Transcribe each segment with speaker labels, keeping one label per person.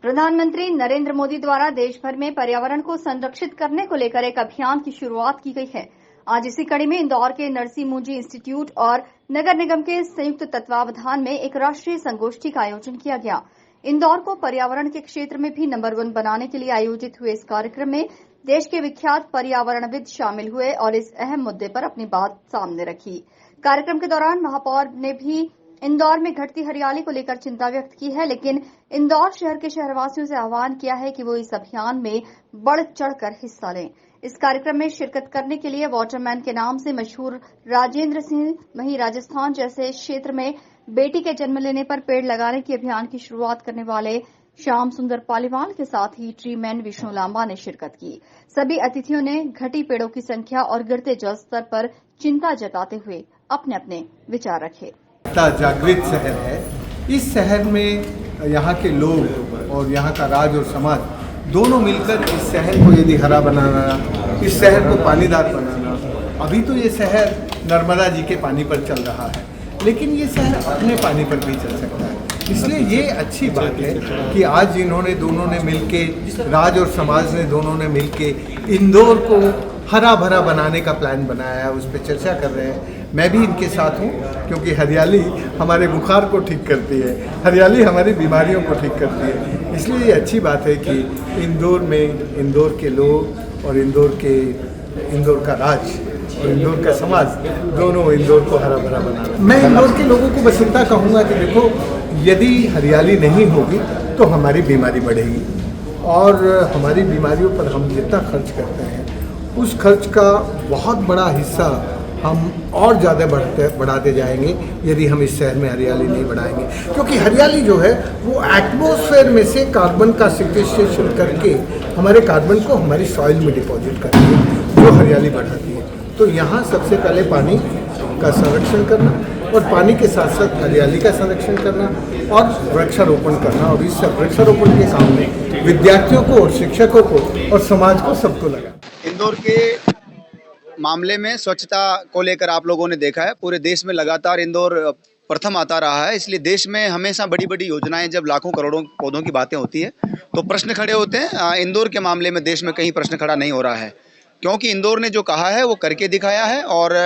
Speaker 1: प्रधानमंत्री नरेंद्र मोदी द्वारा देश भर में पर्यावरण को संरक्षित करने को लेकर एक अभियान की शुरुआत की गई है। आज इसी कड़ी में इंदौर के नरसी मुंजी इंस्टीट्यूट और नगर निगम के संयुक्त तत्वावधान में एक राष्ट्रीय संगोष्ठी का आयोजन किया गया। इंदौर को पर्यावरण के क्षेत्र में भी नंबर 1 बनाने के लिए आयोजित हुए इस कार्यक्रम में देश के विख्यात पर्यावरणविद शामिल हुए और इस अहम मुद्दे पर अपनी बात सामने रखी। कार्यक्रम के दौरान महापौर ने भी इंदौर में घटती हरियाली को लेकर चिंता व्यक्त की है, लेकिन इंदौर शहर के शहरवासियों से आह्वान किया है कि वो इस अभियान में बढ़ चढ़कर हिस्सा लें। इस कार्यक्रम में शिरकत करने के लिए वाटरमैन के नाम से मशहूर राजेंद्र सिंह वहीं राजस्थान जैसे क्षेत्र में बेटी के जन्म लेने पर पेड़ लगाने की अभियान की शुरुआत करने वाले श्याम सुंदर पालीवाल के साथ ही ट्री मैन विष्णु लांबा ने शिरकत की। सभी अतिथियों ने घटी पेड़ों की संख्या और गिरते जल स्तर पर चिंता जताते हुए अपने अपने विचार रखे।
Speaker 2: जागृत शहर है। इस शहर में यहाँ के लोग और यहाँ का राज और समाज दोनों मिलकर इस शहर को यदि हरा बनाना, इस शहर को पानीदार बनाना। अभी तो ये शहर नर्मदा जी के पानी पर चल रहा है, लेकिन ये शहर अपने पानी पर भी चल सकता है। इसलिए ये अच्छी बात है कि आज इन्होंने दोनों ने मिलके, राज और समाज ने दोनों ने मिलके इंदौर को हरा भरा बनाने का प्लान बनाया है, उस पर चर्चा कर रहे हैं। मैं भी इनके साथ हूँ, क्योंकि हरियाली हमारे बुखार को ठीक करती है, हरियाली हमारी बीमारियों को ठीक करती है। इसलिए ये अच्छी बात है कि इंदौर में इंदौर के लोग और इंदौर का राज और इंदौर का समाज दोनों इंदौर को हरा भरा बना। मैं इंदौर के लोगों को बस इतना कहूँगा कि देखो, यदि हरियाली नहीं होगी तो हमारी बीमारी बढ़ेगी, और हमारी बीमारियों पर हम जितना खर्च करते हैं उस खर्च का बहुत बड़ा हिस्सा हम और ज़्यादा बढ़ाते जाएंगे यदि हम इस शहर में हरियाली नहीं बढ़ाएंगे। क्योंकि हरियाली जो है वो एटमॉस्फेयर में से कार्बन का सिक्वेस्ट्रेशन करके हमारे कार्बन को हमारी सॉइल में डिपॉजिट करती है, जो हरियाली बढ़ाती है। तो यहाँ सबसे पहले पानी का संरक्षण करना, और पानी के साथ साथ हरियाली का संरक्षण करना और वृक्षारोपण करना। और इस वृक्षारोपण के काम में विद्यार्थियों को और शिक्षकों को और समाज को सबको लगा।
Speaker 3: इंदौर के मामले में स्वच्छता को लेकर आप लोगों ने देखा है, पूरे देश में लगातार इंदौर प्रथम आता रहा है। इसलिए देश में हमेशा बड़ी बड़ी योजनाएं, जब लाखों करोड़ों पौधों की बातें होती है तो प्रश्न खड़े होते हैं। इंदौर के मामले में देश में कहीं प्रश्न खड़ा नहीं हो रहा है, क्योंकि इंदौर ने जो कहा है वो करके दिखाया है। और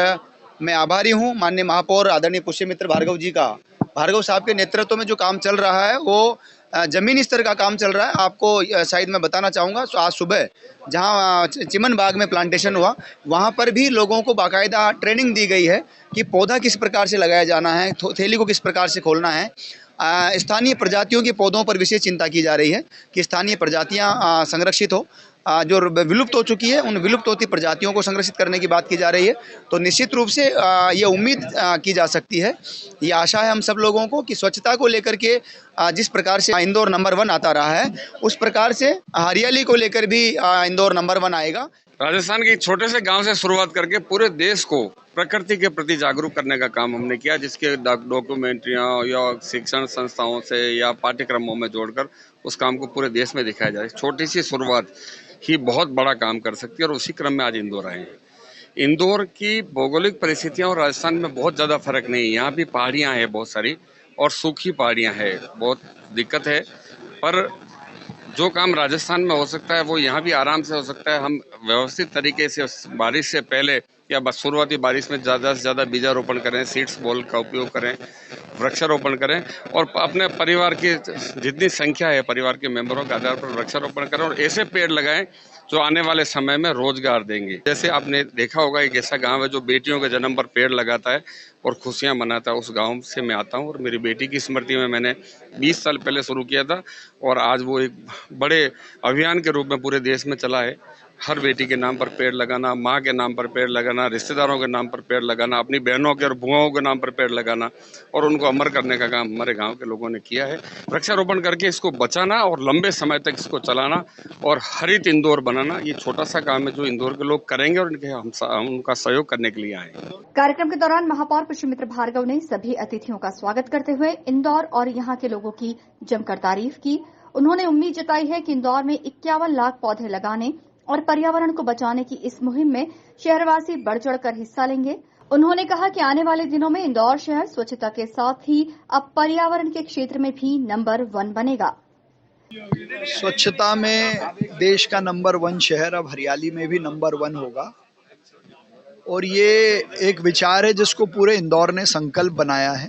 Speaker 3: मैं आभारी हूँ माननीय महापौर आदरणीय पुष्यमित्र भार्गव जी का। भार्गव साहब के नेतृत्व में जो काम चल रहा है वो जमीनी स्तर का काम चल रहा है। आपको शायद मैं बताना चाहूँगा, आज सुबह जहाँ चिमन बाग में प्लांटेशन हुआ, वहाँ पर भी लोगों को बाकायदा ट्रेनिंग दी गई है कि पौधा किस प्रकार से लगाया जाना है, थैली को किस प्रकार से खोलना है। स्थानीय प्रजातियों के पौधों पर विशेष चिंता की जा रही है कि स्थानीय प्रजातियाँ संरक्षित हो। जो विलुप्त हो चुकी है उन विलुप्त होती प्रजातियों को संरक्षित करने की बात की जा रही है। तो निश्चित रूप से ये उम्मीद की जा सकती है, ये आशा है हम सब लोगों को कि स्वच्छता को लेकर के जिस प्रकार से इंदौर नंबर 1 आता रहा है, उस प्रकार से हरियाली को लेकर भी इंदौर नंबर 1 आएगा।
Speaker 4: राजस्थान के एक छोटे से गांव से शुरुआत करके पूरे देश को प्रकृति के प्रति जागरूक करने का काम हमने किया, जिसके डॉक्यूमेंट्रियां या शिक्षण संस्थाओं से या पाठ्यक्रमों में जोड़कर उस काम को पूरे देश में दिखाया जाए। छोटी सी शुरुआत ही बहुत बड़ा काम कर सकती है, और उसी क्रम में आज इंदौर आए हैं। इंदौर की भौगोलिक परिस्थितियां और राजस्थान में बहुत ज़्यादा फर्क नहीं है। यहाँ भी पहाड़ियाँ हैं बहुत सारी, और सूखी पहाड़ियाँ हैं, बहुत दिक्कत है। पर जो काम राजस्थान में हो सकता है वो यहाँ भी आराम से हो सकता है। हम व्यवस्थित तरीके से बारिश से पहले या बस शुरुआती बारिश में ज़्यादा से ज़्यादा बीजारोपण करें, सीड्स बॉल का उपयोग करें, वृक्षारोपण करें, और अपने परिवार की जितनी संख्या है परिवार के मेंबरों के आधार पर वृक्षारोपण करें, और ऐसे पेड़ लगाएं जो आने वाले समय में रोजगार देंगे। जैसे आपने देखा होगा, एक ऐसा गांव है जो बेटियों के जन्म पर पेड़ लगाता है और खुशियां मनाता है। उस गांव से मैं आता हूं, और मेरी बेटी की स्मृति में मैंने 20 साल पहले शुरू किया था, और आज वो एक बड़े अभियान के रूप में पूरे देश में चला है। हर बेटी के नाम पर पेड़ लगाना, माँ के नाम पर पेड़ लगाना, रिश्तेदारों के नाम पर पेड़ लगाना, अपनी बहनों के और बुआओं के नाम पर पेड़ लगाना, और उनको अमर करने का काम हमारे गांव के लोगों ने किया है। वृक्षारोपण करके इसको बचाना और लंबे समय तक इसको चलाना और हरित इंदौर बनाना, ये छोटा सा काम है जो इंदौर के लोग करेंगे, और हम उनका सहयोग करने के लिए आए।
Speaker 1: कार्यक्रम के दौरान महापौर पुष्यमित्र भार्गव ने सभी अतिथियों का स्वागत करते हुए इंदौर और यहाँ के लोगों की जमकर तारीफ की। उन्होंने उम्मीद जताई है कि इंदौर में 51 लाख पौधे लगाने और पर्यावरण को बचाने की इस मुहिम में शहरवासी बढ़ चढ़कर हिस्सा लेंगे। उन्होंने कहा कि आने वाले दिनों में इंदौर शहर स्वच्छता के साथ ही अब पर्यावरण के क्षेत्र में भी नंबर 1 बनेगा।
Speaker 5: स्वच्छता में देश का नंबर 1 शहर अब हरियाली में भी नंबर 1 होगा और ये एक विचार है जिसको पूरे इंदौर ने संकल्प बनाया है।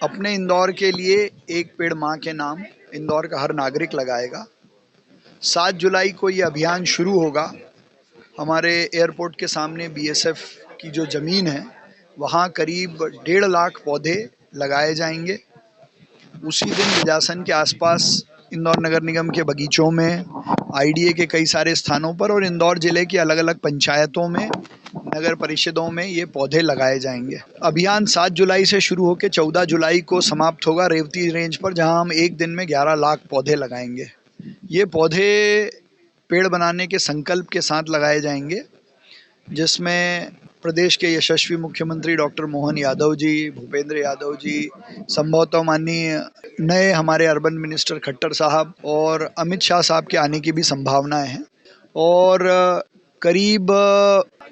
Speaker 5: अपने इंदौर के लिए एक पेड़ माँ के नाम इंदौर का हर नागरिक लगाएगा। 7 जुलाई को ये अभियान शुरू होगा। हमारे एयरपोर्ट के सामने बीएसएफ की जो ज़मीन है वहाँ करीब 1.5 लाख पौधे लगाए जाएंगे। उसी दिन विजासन के आसपास इंदौर नगर निगम के बगीचों में, आईडीए के कई सारे स्थानों पर और इंदौर जिले की अलग अलग पंचायतों में, नगर परिषदों में ये पौधे लगाए जाएंगे। अभियान 7 जुलाई से शुरू होकर 14 जुलाई को समाप्त होगा रेवती रेंज पर, जहां हम एक दिन में 11 लाख पौधे लगाएंगे। ये पौधे पेड़ बनाने के संकल्प के साथ लगाए जाएंगे, जिसमें प्रदेश के यशस्वी मुख्यमंत्री डॉक्टर मोहन यादव जी, भूपेंद्र यादव जी, संभवतः माननीय नए हमारे अर्बन मिनिस्टर खट्टर साहब और अमित शाह साहब के आने की भी संभावनाएं हैं। और करीब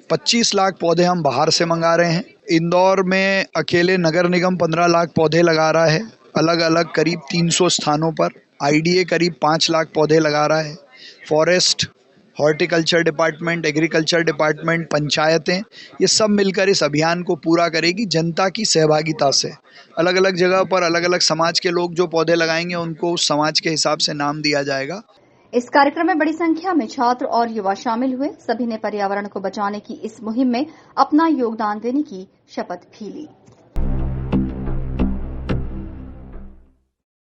Speaker 5: 25 लाख पौधे हम बाहर से मंगा रहे हैं। इंदौर में अकेले नगर निगम 15 लाख पौधे लगा रहा है, अलग अलग करीब 300 स्थानों पर। आईडीए करीब 5 लाख पौधे लगा रहा है। Forest, horticulture department, agriculture department, पंचायतें, ये सब मिलकर इस अभियान को पूरा करेगी जनता की सहभागिता से। अलग अलग जगह पर अलग अलग समाज के लोग जो पौधे लगाएंगे उनको उस समाज के हिसाब से नाम दिया जाएगा।
Speaker 1: इस कार्यक्रम में बड़ी संख्या में छात्र और युवा शामिल हुए। सभी ने पर्यावरण को बचाने की इस मुहिम में अपना योगदान देने की शपथ भी ली।